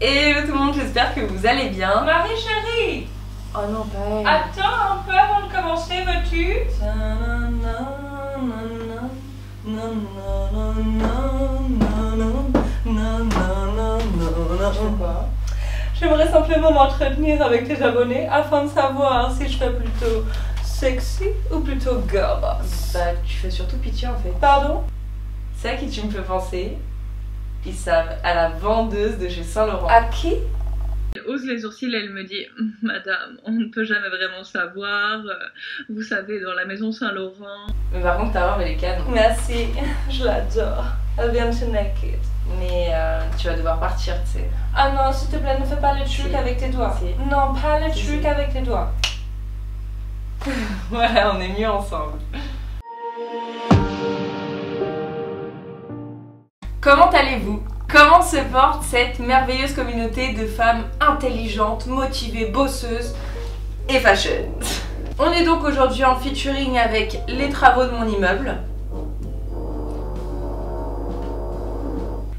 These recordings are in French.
Hello tout le monde, j'espère que vous allez bien. Marie chérie. Oh non, pas elle. Attends un peu avant de commencer, veux-tu? J'aimerais simplement m'entretenir avec tes abonnés afin de savoir si je fais plutôt sexy ou plutôt gosse. Bah, tu fais surtout pitié en fait. Pardon? C'est à qui tu me fais penser? Ils savent, à la vendeuse de chez Saint-Laurent. À qui? Elle hausse les sourcils et elle me dit « Madame, on ne peut jamais vraiment savoir, vous savez, dans la maison Saint-Laurent... » Mais par contre, ta robe elle est canon. Merci, je l'adore. Elle vient de se naked. Mais tu vas devoir partir, tu sais. Ah non, s'il te plaît, ne fais pas le truc Si. avec tes doigts. Si. Non, pas le Si, truc si. avec tes doigts. Voilà, on est mieux ensemble. Comment allez-vous? Comment se porte cette merveilleuse communauté de femmes intelligentes, motivées, bosseuses et fashion? On est donc aujourd'hui en featuring avec les travaux de mon immeuble.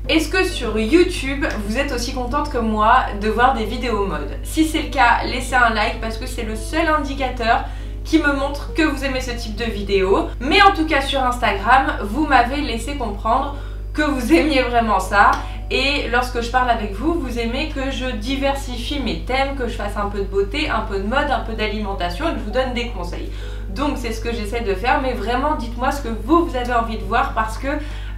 Est-ce que sur YouTube, vous êtes aussi contente que moi de voir des vidéos mode? Si c'est le cas, laissez un like parce que c'est le seul indicateur qui me montre que vous aimez ce type de vidéo. Mais en tout cas sur Instagram, vous m'avez laissé comprendre que vous aimiez vraiment ça. Et lorsque je parle avec vous, vous aimez que je diversifie mes thèmes, que je fasse un peu de beauté, un peu de mode, un peu d'alimentation et que je vous donne des conseils. Donc c'est ce que j'essaie de faire, mais vraiment dites-moi ce que vous avez envie de voir parce que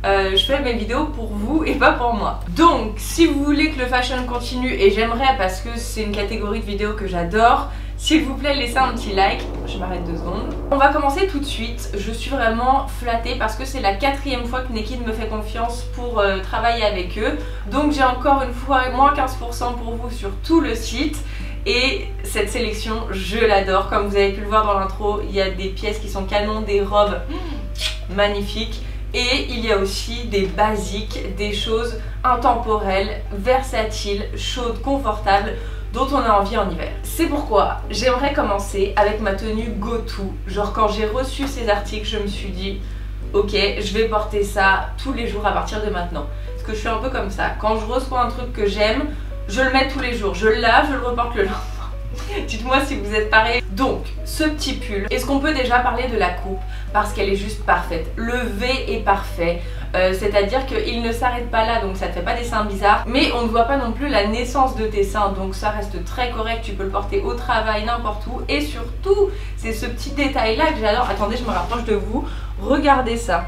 je fais mes vidéos pour vous et pas pour moi. Donc si vous voulez que le fashion continue, et j'aimerais parce que c'est une catégorie de vidéos que j'adore, s'il vous plaît laissez un petit like. Je m'arrête 2 secondes. On va commencer tout de suite. Je suis vraiment flattée parce que c'est la 4e fois que Naked me fait confiance pour travailler avec eux. Donc j'ai encore une fois moins 15% pour vous sur tout le site. Et cette sélection, je l'adore. Comme vous avez pu le voir dans l'intro, il y a des pièces qui sont canons, des robes magnifiques. Et il y a aussi des basiques, des choses intemporelles, versatiles, chaudes, confortables, dont on a envie en hiver. C'est pourquoi j'aimerais commencer avec ma tenue go-to. Genre quand j'ai reçu ces articles, je me suis dit ok, je vais porter ça tous les jours à partir de maintenant. Parce que je suis un peu comme ça. Quand je reçois un truc que j'aime, je le mets tous les jours. Je le lave, je le reporte le lendemain. Dites-moi si vous êtes pareil. Donc, ce petit pull, est-ce qu'on peut déjà parler de la coupe? Parce qu'elle est juste parfaite. Le V est parfait. C'est-à-dire qu'il ne s'arrête pas là, donc ça ne te fait pas des seins bizarres. Mais on ne voit pas non plus la naissance de tes seins, donc ça reste très correct. Tu peux le porter au travail, n'importe où. Et surtout, c'est ce petit détail-là que j'adore. Attendez, je me rapproche de vous. Regardez ça.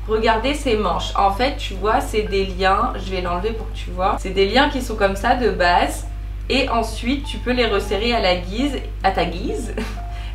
Regardez ces manches. En fait, tu vois, c'est des liens. Je vais l'enlever pour que tu vois. C'est des liens qui sont comme ça de base. Et ensuite, tu peux les resserrer à ta guise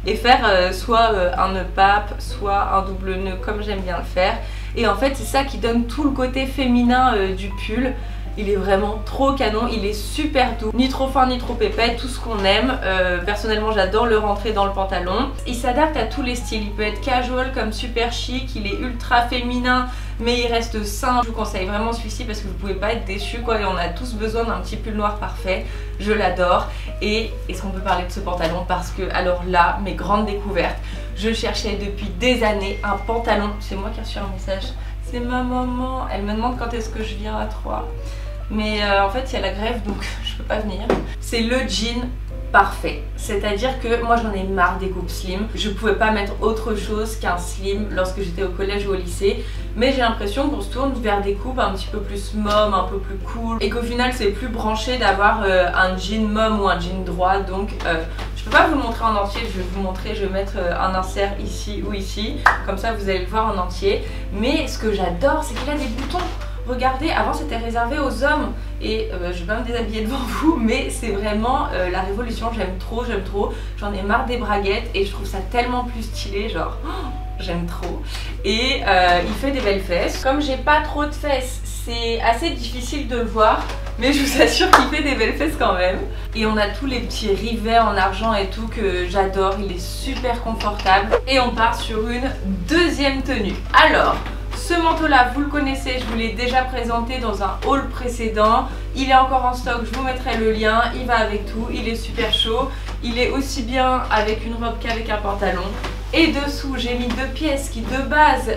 et faire soit un nœud pape, soit un double nœud comme j'aime bien le faire. Et en fait, c'est ça qui donne tout le côté féminin du pull. Il est vraiment trop canon, il est super doux, ni trop fin ni trop épais, tout ce qu'on aime. Personnellement j'adore le rentrer dans le pantalon. Il s'adapte à tous les styles, il peut être casual comme super chic, il est ultra féminin mais il reste sain. Je vous conseille vraiment celui-ci parce que vous pouvez pas être déçus quoi, et on a tous besoin d'un petit pull noir parfait. Je l'adore. Et est-ce qu'on peut parler de ce pantalon? Parce que alors là, mes grandes découvertes, je cherchais depuis des années un pantalon. C'est moi qui ai reçu un message. C'est ma maman, elle me demande quand est-ce que je viens à Troyes. Mais en fait il y a la grève donc je peux pas venir. C'est le jean parfait. C'est-à-dire que moi j'en ai marre des coupes slim. Je pouvais pas mettre autre chose qu'un slim lorsque j'étais au collège ou au lycée. Mais j'ai l'impression qu'on se tourne vers des coupes un petit peu plus mom, un peu plus cool. Et qu'au final c'est plus branché d'avoir un jean mom ou un jean droit. Donc je peux pas vous le montrer en entier. Je vais vous montrer, je vais mettre un insert ici ou ici. Comme ça vous allez le voir en entier. Mais ce que j'adore c'est qu'il a des boutons. Regardez, avant c'était réservé aux hommes et je vais pas me déshabiller devant vous, mais c'est vraiment la révolution, j'aime trop, j'en ai marre des braguettes et je trouve ça tellement plus stylé, genre j'aime trop. Et il fait des belles fesses. Comme j'ai pas trop de fesses, c'est assez difficile de le voir, mais je vous assure qu'il fait des belles fesses quand même. Et on a tous les petits rivets en argent et tout que j'adore, il est super confortable. Et on part sur une deuxième tenue. Alors, ce manteau là vous le connaissez, je vous l'ai déjà présenté dans un haul précédent. Il est encore en stock, je vous mettrai le lien, il va avec tout, il est super chaud. Il est aussi bien avec une robe qu'avec un pantalon. Et dessous j'ai mis 2 pièces qui de base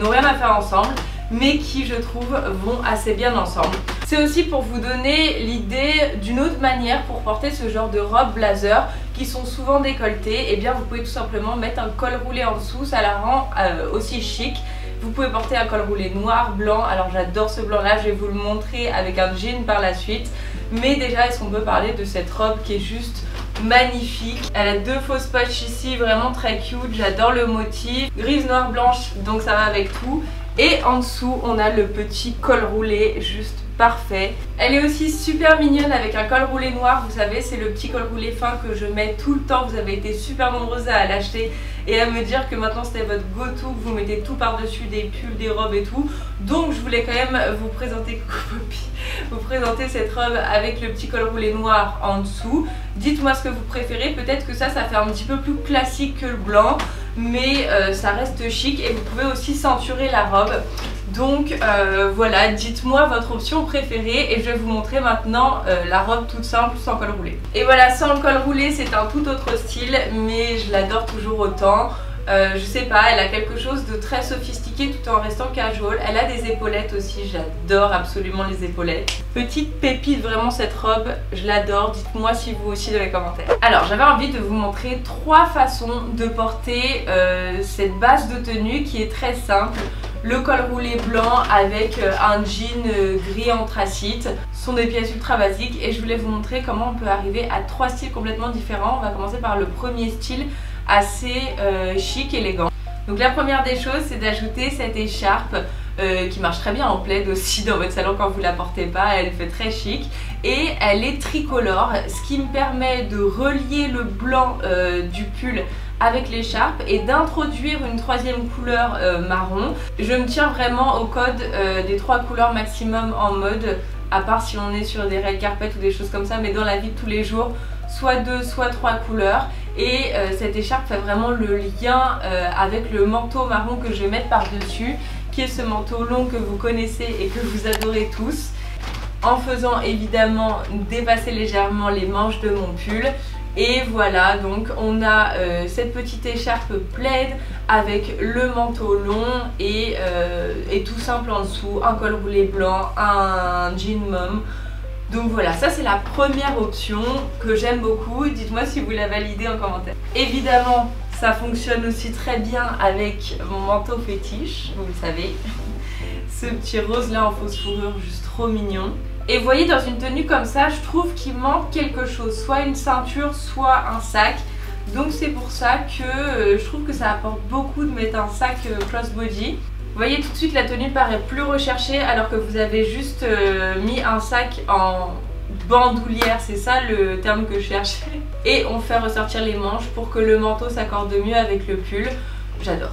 n'ont rien à faire ensemble, mais qui je trouve vont assez bien ensemble. C'est aussi pour vous donner l'idée d'une autre manière pour porter ce genre de robe blazer qui sont souvent décolletées. Et bien vous pouvez tout simplement mettre un col roulé en dessous, ça la rend aussi chic. Vous pouvez porter un col roulé noir, blanc, alors j'adore ce blanc là, je vais vous le montrer avec un jean par la suite. Mais déjà, est-ce qu'on peut parler de cette robe qui est juste magnifique. Elle a deux fausses poches ici, vraiment très cute, j'adore le motif. Grise, noire, blanche, donc ça va avec tout. Et en dessous, on a le petit col roulé, juste parfait. Elle est aussi super mignonne avec un col roulé noir, vous savez, c'est le petit col roulé fin que je mets tout le temps. Vous avez été super nombreuses à l'acheter et à me dire que maintenant c'était votre go-to, que vous mettez tout par-dessus, des pulls, des robes et tout. Donc je voulais quand même vous présenter, cette robe avec le petit col roulé noir en dessous. Dites-moi ce que vous préférez, peut-être que ça fait un petit peu plus classique que le blanc, mais ça reste chic et vous pouvez aussi ceinturer la robe. Donc voilà, dites-moi votre option préférée et je vais vous montrer maintenant la robe toute simple sans col roulé. Et voilà, sans le col roulé c'est un tout autre style, mais je l'adore toujours autant. Je sais pas, elle a quelque chose de très sophistiqué tout en restant casual. Elle a des épaulettes aussi, j'adore absolument les épaulettes. Petite pépite vraiment cette robe, je l'adore. Dites-moi si vous aussi dans les commentaires. Alors j'avais envie de vous montrer 3 façons de porter cette base de tenue qui est très simple. Le col roulé blanc avec un jean gris anthracite sont des pièces ultra basiques et je voulais vous montrer comment on peut arriver à 3 styles complètement différents. On va commencer par le premier style assez chic, élégant. Donc la première des choses, c'est d'ajouter cette écharpe qui marche très bien en plaid aussi dans votre salon quand vous la portez pas. Elle fait très chic et elle est tricolore, ce qui me permet de relier le blanc du pull avec l'écharpe et d'introduire une troisième couleur marron. Je me tiens vraiment au code des 3 couleurs maximum en mode, à part si on est sur des red carpet ou des choses comme ça, mais dans la vie de tous les jours, soit 2 soit 3 couleurs. Et cette écharpe fait vraiment le lien avec le manteau marron que je vais mettre par dessus, qui est ce manteau long que vous connaissez et que vous adorez tous, en faisant évidemment dépasser légèrement les manches de mon pull. Et voilà, donc on a cette petite écharpe plaid avec le manteau long et tout simple en dessous, un col roulé blanc, un jean mom. Donc voilà, ça c'est la première option que j'aime beaucoup. Dites-moi si vous la validez en commentaire. Évidemment, ça fonctionne aussi très bien avec mon manteau fétiche, vous le savez. Ce petit rose là en fausse fourrure, juste trop mignon. Et vous voyez, dans une tenue comme ça, je trouve qu'il manque quelque chose, soit une ceinture, soit un sac. Donc c'est pour ça que je trouve que ça apporte beaucoup de mettre un sac crossbody. Vous voyez, tout de suite la tenue paraît plus recherchée alors que vous avez juste mis un sac en bandoulière, c'est ça le terme que je cherchais. Et on fait ressortir les manches pour que le manteau s'accorde mieux avec le pull. J'adore.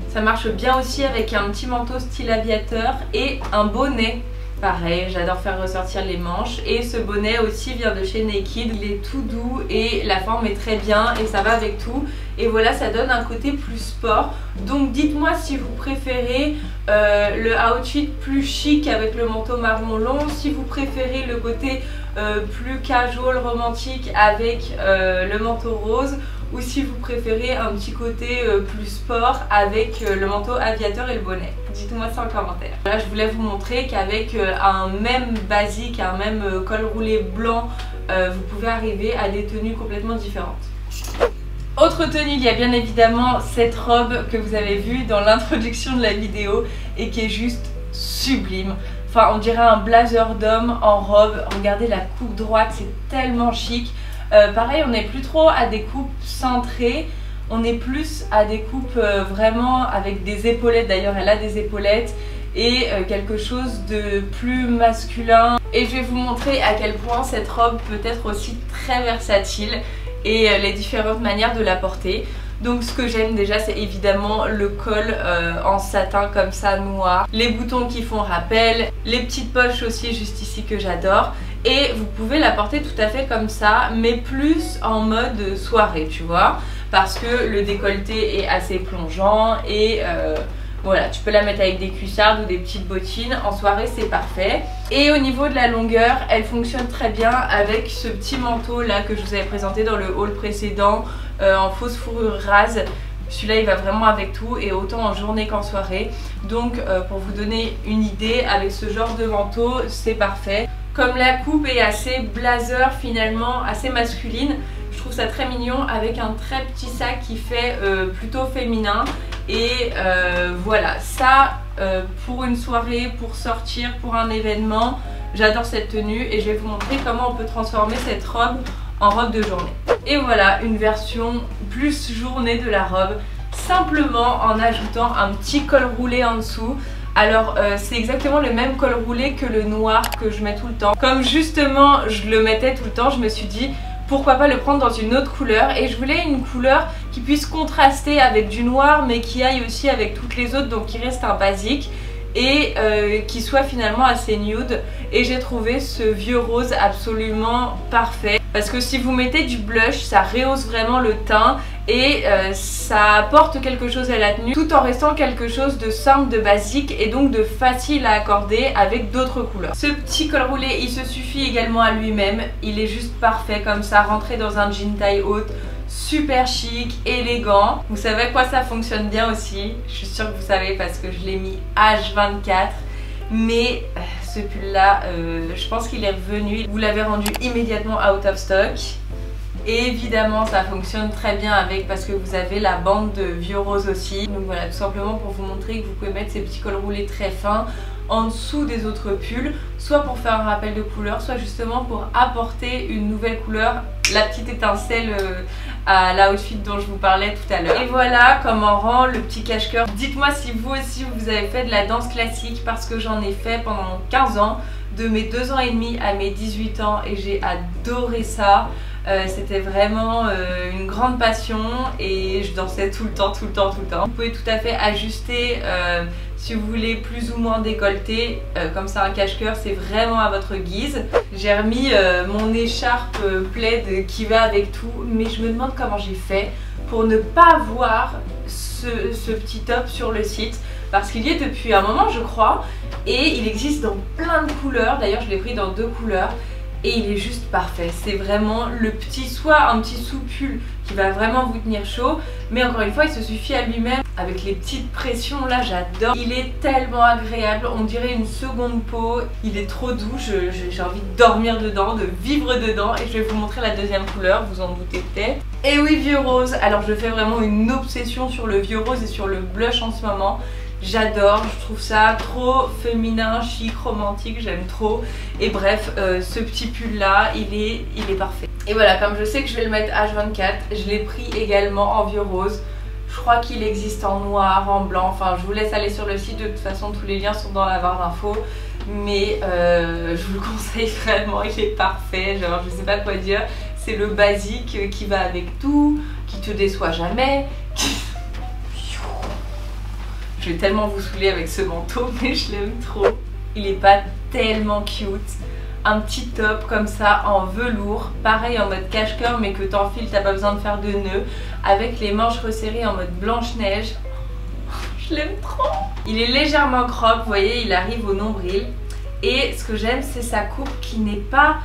Ça marche bien aussi avec un petit manteau style aviateur et un bonnet. Pareil, j'adore faire ressortir les manches et ce bonnet aussi vient de chez Naked. Il est tout doux et la forme est très bien et ça va avec tout. Et voilà, ça donne un côté plus sport. Donc dites-moi si vous préférez le outfit plus chic avec le manteau marron long, si vous préférez le côté plus casual, romantique avec le manteau rose, ou si vous préférez un petit côté plus sport avec le manteau aviateur et le bonnet. Dites-moi ça en commentaire. Là je voulais vous montrer qu'avec un même basique, un même col roulé blanc, vous pouvez arriver à des tenues complètement différentes. Autre tenue, il y a bien évidemment cette robe que vous avez vue dans l'introduction de la vidéo et qui est juste sublime. Enfin on dirait un blazer d'homme en robe. Regardez la coupe droite, c'est tellement chic. Pareil, on n'est plus trop à des coupes cintrées, on est plus à des coupes vraiment avec des épaulettes. D'ailleurs elle a des épaulettes et quelque chose de plus masculin. Et je vais vous montrer à quel point cette robe peut être aussi très versatile et les différentes manières de la porter. Donc ce que j'aime déjà, c'est évidemment le col en satin comme ça noir, les boutons qui font rappel, les petites poches aussi juste ici que j'adore. Et vous pouvez la porter tout à fait comme ça, mais plus en mode soirée, tu vois, parce que le décolleté est assez plongeant et voilà, tu peux la mettre avec des cuissardes ou des petites bottines. En soirée, c'est parfait. Et au niveau de la longueur, elle fonctionne très bien avec ce petit manteau là que je vous avais présenté dans le haul précédent en fausse fourrure rase, Celui-là il va vraiment avec tout et autant en journée qu'en soirée. Donc pour vous donner une idée, avec ce genre de manteau c'est parfait. Comme la coupe est assez blazer finalement, assez masculine, je trouve ça très mignon avec un très petit sac qui fait plutôt féminin. Et voilà, ça pour une soirée, pour sortir, pour un événement, j'adore cette tenue et je vais vous montrer comment on peut transformer cette robe en robe de journée. Et voilà une version plus journée de la robe, simplement en ajoutant un petit col roulé en dessous. Alors c'est exactement le même col roulé que le noir que je mets tout le temps. Comme justement je le mettais tout le temps, je me suis dit pourquoi pas le prendre dans une autre couleur. Et je voulais une couleur qui puisse contraster avec du noir mais qui aille aussi avec toutes les autres, donc qui reste un basique et qui soit finalement assez nude. Et j'ai trouvé ce vieux rose absolument parfait parce que si vous mettez du blush ça rehausse vraiment le teint et ça apporte quelque chose à la tenue tout en restant quelque chose de simple, de basique et donc de facile à accorder avec d'autres couleurs. Ce petit col roulé il se suffit également à lui-même, il est juste parfait comme ça, rentré dans un jean taille haute, super chic, élégant. Vous savez à quoi ça fonctionne bien aussi? Je suis sûre que vous savez parce que je l'ai mis H24. Mais ce pull là, je pense qu'il est revenu. Vous l'avez rendu immédiatement out of stock. Et évidemment ça fonctionne très bien avec parce que vous avez la bande de vieux rose aussi. Donc voilà, tout simplement pour vous montrer que vous pouvez mettre ces petits cols roulés très fins en dessous des autres pulls, soit pour faire un rappel de couleur, soit justement pour apporter une nouvelle couleur, la petite étincelle à l'outfit dont je vous parlais tout à l'heure. Et voilà comment rend le petit cache-cœur. Dites-moi si vous aussi vous avez fait de la danse classique parce que j'en ai fait pendant 15 ans, de mes 2 ans et demi à mes 18 ans et j'ai adoré ça. C'était vraiment une grande passion et je dansais tout le temps. Vous pouvez tout à fait ajuster si vous voulez plus ou moins décolleté, comme ça un cache-cœur c'est vraiment à votre guise. J'ai remis mon écharpe plaid qui va avec tout, mais je me demande comment j'ai fait pour ne pas voir ce petit top sur le site parce qu'il y est depuis un moment je crois et il existe dans plein de couleurs, d'ailleurs je l'ai pris dans 2 couleurs. Et il est juste parfait, c'est vraiment le petit, soit un petit sous-pull qui va vraiment vous tenir chaud, mais encore une fois il se suffit à lui-même avec les petites pressions là, j'adore. Il est tellement agréable, on dirait une seconde peau, il est trop doux, j'ai envie de dormir dedans, de vivre dedans et je vais vous montrer la deuxième couleur, vous en doutez peut-être. Et oui, vieux rose, alors je fais vraiment une obsession sur le vieux rose et sur le blush en ce moment. J'adore, je trouve ça trop féminin, chic, romantique, j'aime trop. Et bref, ce petit pull là, il est parfait. Et voilà, comme je sais que je vais le mettre H24, je l'ai pris également en vieux rose. Je crois qu'il existe en noir, en blanc, enfin je vous laisse aller sur le site, de toute façon tous les liens sont dans la barre d'infos. Mais je vous le conseille vraiment, il est parfait, genre je sais pas quoi dire. C'est le basique qui va avec tout, qui te déçoit jamais. Je vais tellement vous saouler avec ce manteau, mais je l'aime trop. Il est pas tellement cute. Un petit top comme ça en velours, pareil en mode cache-cœur mais que t'enfiles, t'as pas besoin de faire de nœuds, avec les manches resserrées en mode blanche-neige. Je l'aime trop. Il est légèrement crop, vous voyez, il arrive au nombril. Et ce que j'aime c'est sa coupe qui n'est pas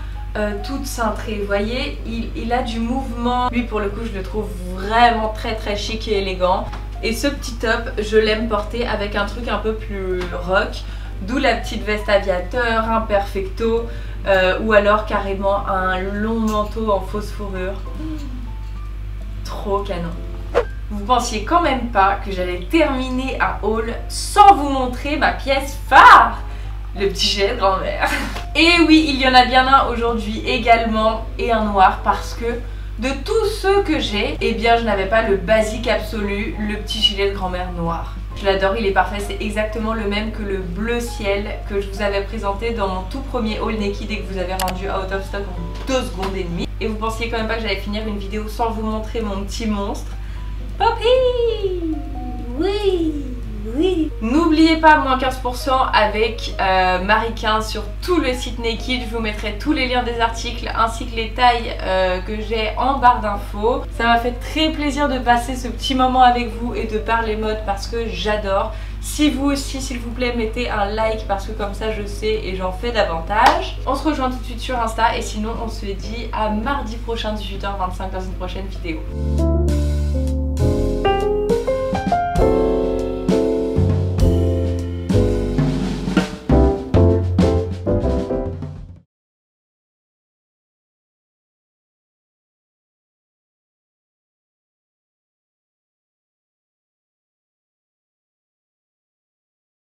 toute cintrée, vous voyez, il a du mouvement. Lui pour le coup je le trouve vraiment très chic et élégant. Et ce petit top, je l'aime porter avec un truc un peu plus rock, d'où la petite veste aviateur, un perfecto ou alors carrément un long manteau en fausse fourrure. Trop canon. Vous pensiez quand même pas que j'allais terminer un haul sans vous montrer ma pièce phare, le petit gilet de grand-mère. Et oui, il y en a bien un aujourd'hui également et un noir parce que de tous ceux que j'ai, eh bien je n'avais pas le basique absolu, le petit gilet de grand-mère noir. Je l'adore, il est parfait, c'est exactement le même que le bleu ciel que je vous avais présenté dans mon tout premier haul Naked et que vous avez rendu out of stock en 2 secondes et demie. Et vous pensiez quand même pas que j'allais finir une vidéo sans vous montrer mon petit monstre. Poppy! Oui! Oui. N'oubliez pas moins 15% avec Marie 15 sur tout le site Naked. Je vous mettrai tous les liens des articles ainsi que les tailles que j'ai en barre d'infos. Ça m'a fait très plaisir de passer ce petit moment avec vous et de parler mode parce que j'adore. Si vous aussi, s'il vous plaît, mettez un like parce que comme ça je sais et j'en fais davantage. On se rejoint tout de suite sur Insta et sinon on se dit à mardi prochain 18h25 dans une prochaine vidéo.